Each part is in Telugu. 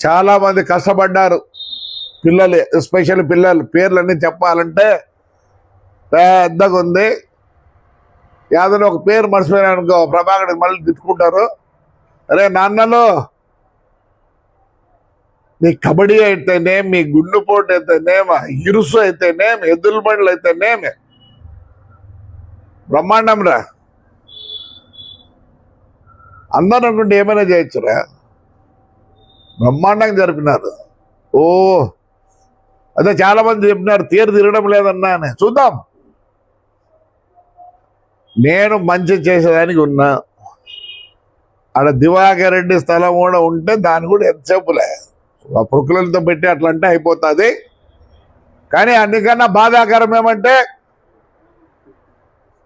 చాలా మంది కష్టపడ్డారు పిల్లలు, ఎస్పెషల్లీ పిల్లలు. పేర్లన్నీ చెప్పాలంటే పెద్దగా ఉంది. యాదలో ఒక పేరు మర్చిపోయానుకో ప్రభాకర్ మళ్ళీ తిట్టుకుంటారు. అరే నాన్నలు, మీ కబడ్డీ అయితేనేం, మీ గుండుపోటు అయితేనేం, ఇరుసు అయితేనేం, ఎద్దుల బండ్లు అయితేనేమి బ్రహ్మాండం రా. అందరూ అనుకుంటే ఏమైనా చేయొచ్చురా. బ్రహ్మాండంగా జరిపినారు. ఓ అదే చాలా మంది చెప్పినారు తీరు తిరగడం లేదన్నా అని. చూద్దాం. నేను మంచి చేసేదానికి ఉన్నా. ఆడ దివాకర్ రెడ్డి స్థలం కూడా ఉంటే దాన్ని కూడా ఎంతసేపులే ప్రొక్కులతో పెట్టి అట్లా అంటే అయిపోతుంది. కానీ అన్నికన్నా బాధాకరం ఏమంటే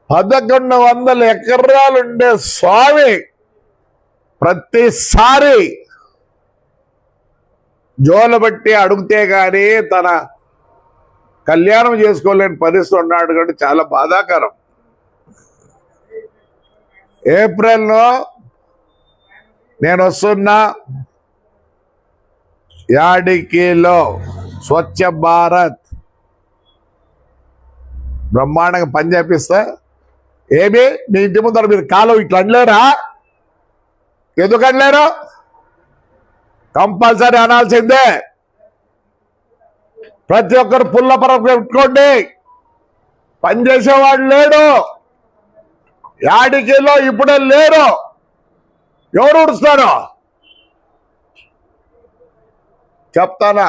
1100 ఎకరాలుండే స్వామి ప్రతిసారి జోలు బట్టి అడుగుతే కానీ తన కళ్యాణం చేసుకోలేని పరిస్థితి ఉన్నాడు. కాబట్టి చాలా బాధాకరం. ఏప్రిల్లో నేను వస్తున్నా. యాడికిలో స్వచ్ఛ భారత్ బ్రహ్మాండంగా పని చేపిస్తా. ఏమి మీ ఇంటి ముందర మీరు కాలం ఇట్లా అనలేరా? ఎందుకు అనలేరు? కంపల్సరీ అనాల్సిందే. ప్రతి ఒక్కరు పుల్ల పరపు పెట్టుకోండి. పనిచేసేవాడు లేడు. యాడికిలో ఇప్పుడే లేరు. ఎవరు ఉడుస్తారు? చెప్తానా,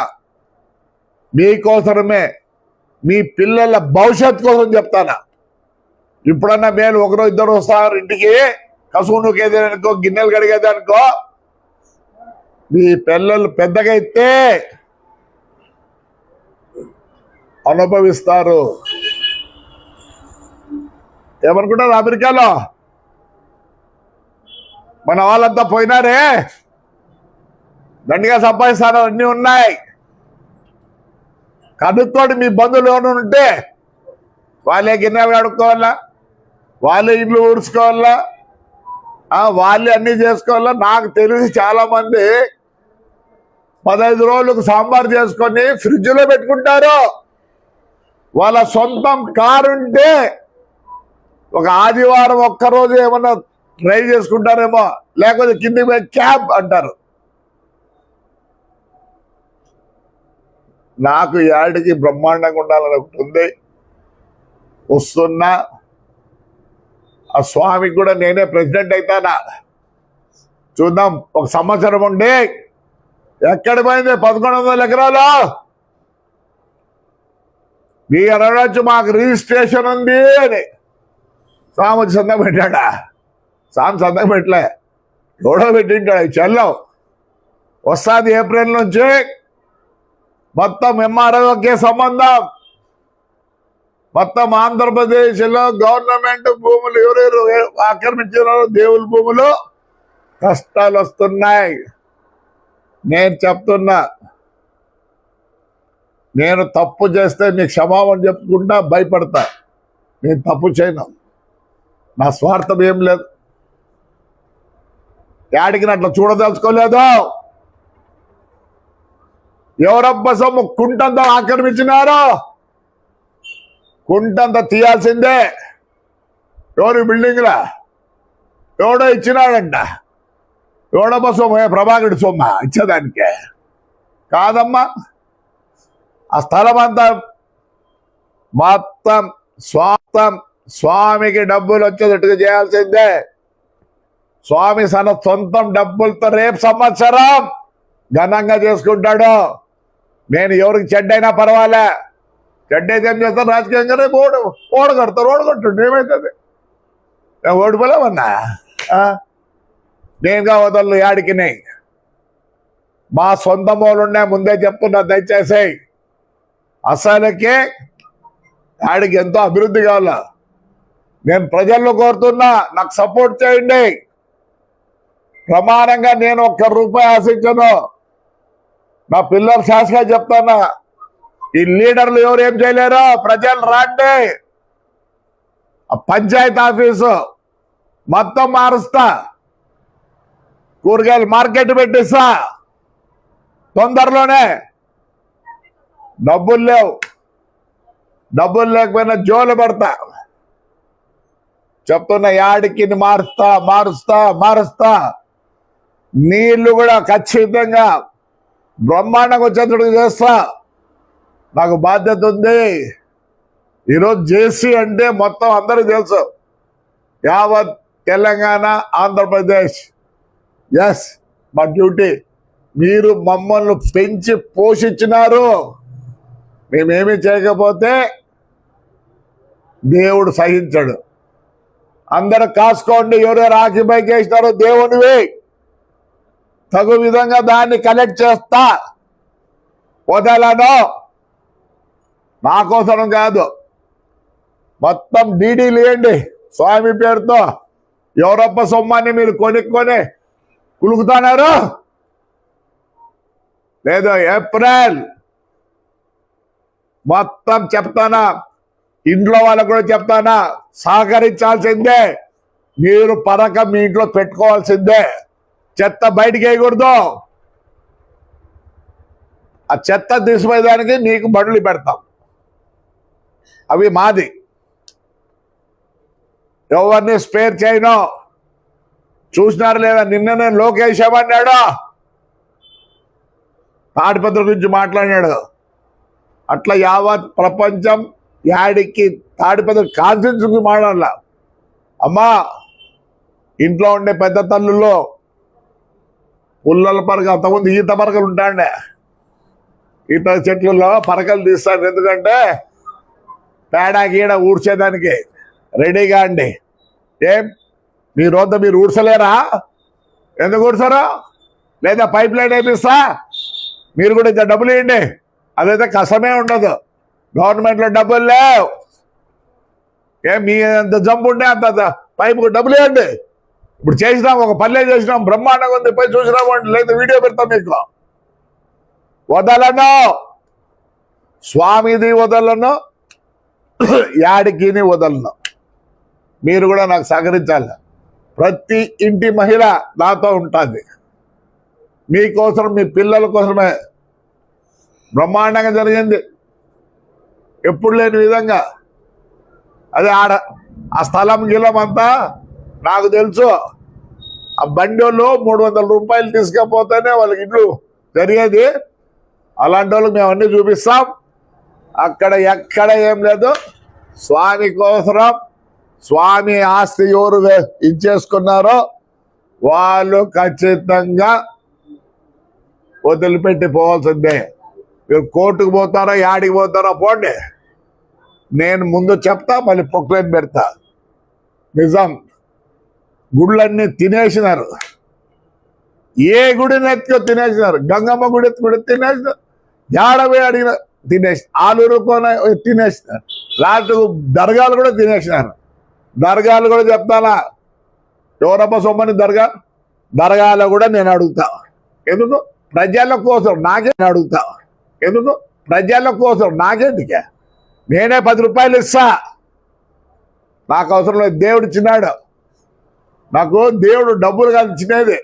మీకోసమే, మీ పిల్లల భవిష్యత్ కోసం చెప్తానా. ఇప్పుడన్నా మేము ఒకరో ఇద్దరు వస్తారు ఇంటికి, కసువు నూకేదానికో గిన్నెలు కడిగేదానికో. మీ పిల్లలు పెద్దగా అయితే అనుభవిస్తారు. ఏమనుకుంటారు? అమెరికాలో మన వాళ్ళంతా పోయినారే, దండిగా సంపాదిస్తారు, అన్నీ ఉన్నాయి. కనుక్కోండి. మీ బంధువులు ఎవరు ఉంటే వాళ్ళే గిన్నెలు కడుక్కోవాలా, వాళ్ళే ఇల్లు ఊడ్చుకోవాలా, వాళ్ళే అన్నీ చేసుకోవాలా. నాకు తెలిసి చాలా మంది 15 రోజులకు సాంబార్ చేసుకొని ఫ్రిడ్జ్లో పెట్టుకుంటారు. వాళ్ళ సొంతం కారు ఉంటే ఒక ఆదివారం ఒక్కరోజు ఏమన్నా డ్రైవ్ చేసుకుంటారేమో, లేకపోతే కిందికి పోయి క్యాబ్ అంటారు. నాకు యాడికి బ్రహ్మాండంగా ఉండాలని ఒకటి ఉంది. వస్తున్నా. ఆ స్వామికి కూడా నేనే ప్రెసిడెంట్ అవుతానా. చూద్దాం. ఒక సంవత్సరం ఉండి ఎక్కడ పోయింది 1100 ఎకరాలు? మీ అనవచ్చు మాకు రిజిస్ట్రేషన్ ఉంది అని. స్వామి వచ్చి సంతకం పెట్టాడా? స్వామి సంతకం పెట్టలే, ఎవడో పెట్టింటాడు. చెల్లం వస్తుంది ఏప్రిల్ నుంచి. మొత్తం ఎంఆర్ఓకే సంబంధం. మొత్తం ఆంధ్రప్రదేశ్లో గవర్నమెంట్ భూములు ఎవరెవరు ఆక్రమించారో దేవుల భూములు కష్టాలు వస్తున్నాయి. నేను చెప్తున్నా, నేను తప్పు చేస్తే మీకు క్షమాపణ చెప్పుకుంటా, భయపడతా. నేను తప్పు చేయను. నా స్వార్థం ఏం లేదు. యాడికి అట్లా చూడదలుచుకోలేదు. ఎవరబ్బ సొమ్ము కుంటంతా ఆక్రమించినారో కుంటంతా తీయాల్సిందే. ఎవరు బిల్డింగ్లా ఎవడో ఇచ్చినాడంట. ఎవడబ్బ సొమ్ము? ప్రభాకరుడి సొమ్మ ఇచ్చేదానికే కాదమ్మా. ఆ స్థలం అంతా మొత్తం స్వామికి డబ్బులు వచ్చేటట్టుగా చేయాల్సిందే. స్వామి తన సొంతం డబ్బులతో రేపు సంవత్సరం ఘనంగా చేసుకుంటాడు. నేను ఎవరికి చెడ్డైనా పర్వాలే. చెడ్డైతే ఏం చేస్తాను? రాజకీయంగా రేపు ఓడగడతారు. ఓడగొట్టుండే ఏమవుతుంది? నేను ఓడిపోలేమన్నా. నేనుగా వదలు యాడికి. మా సొంత మూలున్నా ముందే చెప్తున్నా, దయచేసి. అసలుకే యాడికి ఎంతో అభివృద్ధి కావాలా. నేను ప్రజల్లో కోరుతున్నా, నాకు సపోర్ట్ చేయండి. ప్రమాణంగా నేను ₹1 ఆశించను. నా పిల్లలు శాసగా చెప్తానా, ఈ లీడర్లు ఎవరు ఏం చేయలేరు. ప్రజలు రాండి. ఆ పంచాయతీ ఆఫీసు మొత్తం మారుస్తా. కూరగాయలు మార్కెట్ పెట్టిస్తా. తొందరలోనే. డబ్బులు లేవు, డబ్బులు లేకపోయినా జోలు పడతా. చెప్తున్నా, యాడికి మారుస్తా. నీళ్లు కూడా ఖచ్చితంగా బ్రహ్మాండంగా వచ్చేటట్టు చేస్తా. నాకు బాధ్యత ఉంది. ఈరోజు జేసీ అంటే మొత్తం అందరికీ తెలుసు, యావత్ తెలంగాణ, ఆంధ్రప్రదేశ్. ఎస్, మా డ్యూటీ. మీరు మమ్మల్ని పెంచి పోషించినారు. మేమేమి చేయకపోతే దేవుడు సహించడు. అందరూ కాసుకోండి. ఎవరెవరు ఆక్యుపై చేసినారో దేవునివి, తగు విధంగా దాన్ని కలెక్ట్ చేస్తా. వదలను. నా కోసం కాదు, మొత్తం డీడీలు ఇవ్వండి స్వామి పేరుతో. ఎవరప్ప సొమ్మాన్ని మీరు కొనుక్కొని కులుకుతున్నారు. లేదు, ఏప్రిల్ మొత్తం చెప్తానా, ఇంట్లో వాళ్ళకు కూడా చెప్తానా, సహకరించాల్సిందే. మీరు పరక మీ ఇంట్లో పెట్టుకోవాల్సిందే. చెత్త బయటికి వేయకూడదు. ఆ చెత్త తీసిపోయేదానికి మీకు బండ్లు పెడతాం, అవి మాది. ఎవరిని స్పేర్ చేయను. చూసినారు లేదా, నిన్ననే లోకేష్ ఏమన్నాడు, తాడిపత్రి గురించి మాట్లాడినాడు. అట్లా యావత్ ప్రపంచం యాడికి తాడిపత్రి కాన్ఫరెన్స్ గురించి మాట్లాడాల. అమ్మా, ఇంట్లో ఉండే పెద్ద తల్లుల్లో పుల్లల పరక, అంతకుముందు ఈత పరకలు ఉంటాండే, ఈత చెట్లలో పరకలు తీస్తాడు. ఎందుకంటే పేడ గీడ ఊడ్చేదానికి రెడీగా అండి. ఏం మీ రోడ్డ మీరు ఊడ్చలేరా? ఎందుకు ఊడ్చారు? లేదా పైప్ లైన్ వేపిస్తా, మీరు కూడా ఇంత డబ్బులు ఇవ్వండి. అదైతే కష్టమే ఉండదు. గవర్నమెంట్లో డబ్బులు లేవు. ఏం మీ అంత జంపు ఉంటే అంత పైపుకు డబ్బులు ఇవ్వండి. ఇప్పుడు చేసినాం, ఒక పల్లె చేసినాం, బ్రహ్మాండంగా ఉంది, పోయి చూసినాము అంటే, లేదా వీడియో పెడతాం మీకు. వదలను, స్వామిది వదలను, యాడికిని వదలను. మీరు కూడా నాకు సహకరించాలి. ప్రతి ఇంటి మహిళ నాతో ఉంటుంది. మీకోసం, మీ పిల్లల కోసమే బ్రహ్మాండంగా జరిగింది, ఎప్పుడు లేని విధంగా. అదే ఆ స్థలం గిలం అంతా నాకు తెలుసు. ఆ బండి వాళ్ళు 300 రూపాయలు తీసుకపోతేనే వాళ్ళకి ఇల్లు జరిగేది. అలాంటి వాళ్ళకి మేము అన్నీ చూపిస్తాం. అక్కడ ఎక్కడ ఏం లేదు. స్వామి కోసరం, స్వామి ఆస్తి ఎవరు ఇచ్చేసుకున్నారో వాళ్ళు ఖచ్చితంగా వదిలిపెట్టి పోవాల్సిందే. మీరు కోర్టుకు పోతారో యాడికి పోతారో పోండి, నేను ముందు చెప్తా, మళ్ళీ పొక్లైన్ పెడతా. నిజం, గుళ్ళన్నీ తినేసినారు. ఏ గుడిని ఎత్తుకో తినేసినారు. గంగమ్మ గుడి ఎత్తుకుని తినేసినారు. ఏడవే అడిగిన తినేసి, ఆలూరు కోన తినేసినారు. లాస్ట్కు దర్గాలు కూడా తినేసినారు. దర్గాలు కూడా చెప్తానా, ఎవరప్ప సొమ్మని దర్గాలో కూడా నేను అడుగుతా. ఎందుకు? ప్రజల కోసం నాకే అడుగుతా. ఎందుకు? ప్రజల కోసం నాకేంటికే. నేనే 10 రూపాయలు ఇస్తా, నాకు అవసరం లేదు. దేవుడు ఇచ్చినాడు నాకు. దేవుడు డబ్బులు కాదు ఇచ్చినది,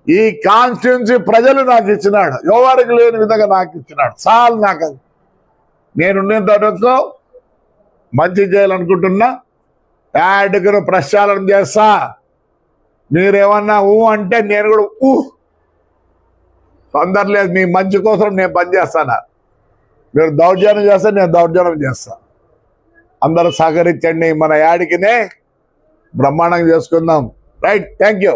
ఈ కాన్స్టిట్యున్సీ ప్రజలు నాకు ఇచ్చినాడు. ఎవరికి లేని విధంగా నాకు ఇచ్చినాడు. చాలు నాకు అది. నేనున్నంత వరకు మంచి చేయాలనుకుంటున్నా. యాడ్కు ప్రక్షాళన చేస్తా. మీరేమన్నా అంటే నేను కూడా తొందర లేదు. మీ మంచి కోసం నేను పనిచేస్తాను. మీరు దౌర్జన్యం చేస్తే నేను దౌర్జన్యం చేస్తా. అందరూ సహకరించండి. మన యాడికినే బ్రహ్మాండంగా చేసుకుందాం. Right, thank you.